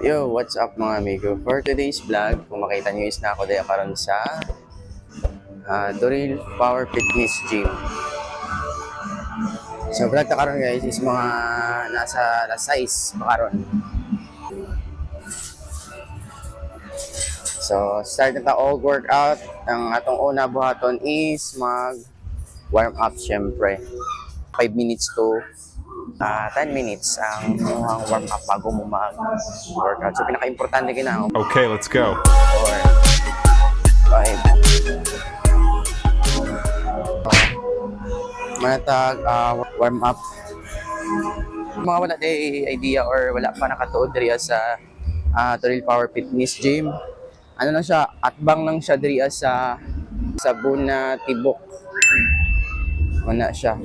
Yo, what's up mga amigo? For today's vlog, kung makita nyo is na ako dahil karon sa Doril Power Fitness Gym. So vlog ta karon guys is mga nasa alas 6 makaron. So start na ta og workout. Ang atong una buhaton is mag warm up syempre. 5 minutes to 10 minutes ang warm up bago mo mag-workout. So, pinaka-importante kina. Okay, let's go. 4, 5. Manatag warm up. Mga wala day idea or wala pa nakatuod diri sa Doril Power Fitness Gym. Ano lang siya, atbang lang siya diri sa Buna Tibok. Wala siya.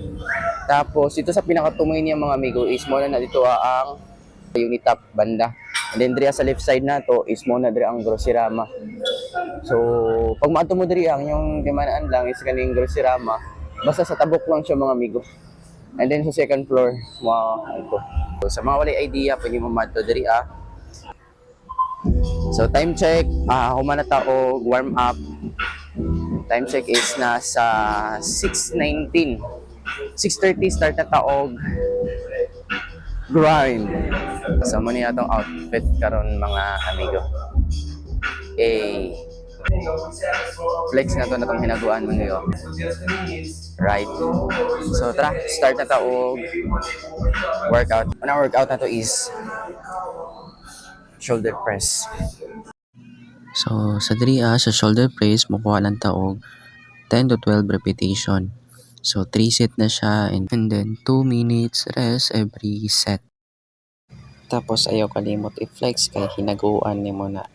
Tapos ito sa pinakatumay niya mga amigo is mo na dito ang Unitap banda. And then diri sa left side na to is mo na diri ang Grocerama. So pag maato mo diri ang yung timanaan lang is kaning Grocerama. Basta sa tabok lang siya mga amigo. And then sa second floor mo ito. So, sa mga walay idea pwede mo madto diri So time check, humana ta og warm up. Time check is nasa 6:19. 6:30 start na taog grind. So mo niya itong outfit karon mga amigo. Flex na to na itong hinaguan mo niyo. Right. So tara, start na taog workout. Ang workout na to is shoulder press. So, sa sa shoulder press, makuha lang taog 10 to 12 repetition. So, 3 set na siya and then 2 minutes rest every set. Tapos, ayaw kalimot i-flex kay hinaguan ni mo na.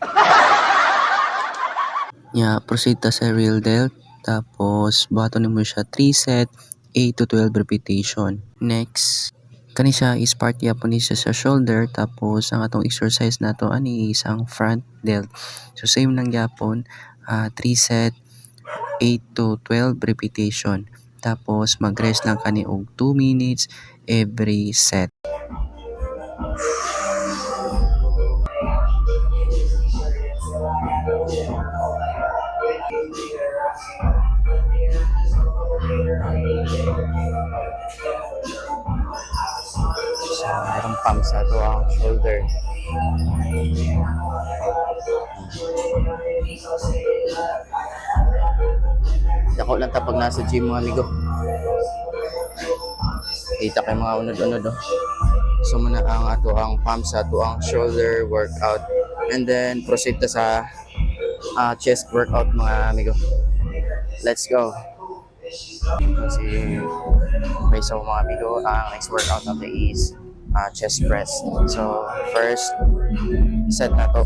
Proceed ta sa real delt. Tapos, bato ni mo siya 3 set, 8 to 12 repetition. Next, kani siya is part yapon ni siya sa shoulder. Tapos, ang atong exercise na to ani isang front delt. So, same lang yapon, 3 set, 8 to 12 repetition. Tapos, mag-rest lang kani og 2 minutes every set. So, mayroong pump sa ito ang shoulder. Dako lang tapag nasa gym mga amigo. Kita kay mga unod-unod So muna ang ato ang pump sa ato ang shoulder workout. And then proceed ta sa chest workout mga amigo. Let's go. Kasi so mga amigo, ang next workout natin is chest press. So first set na to.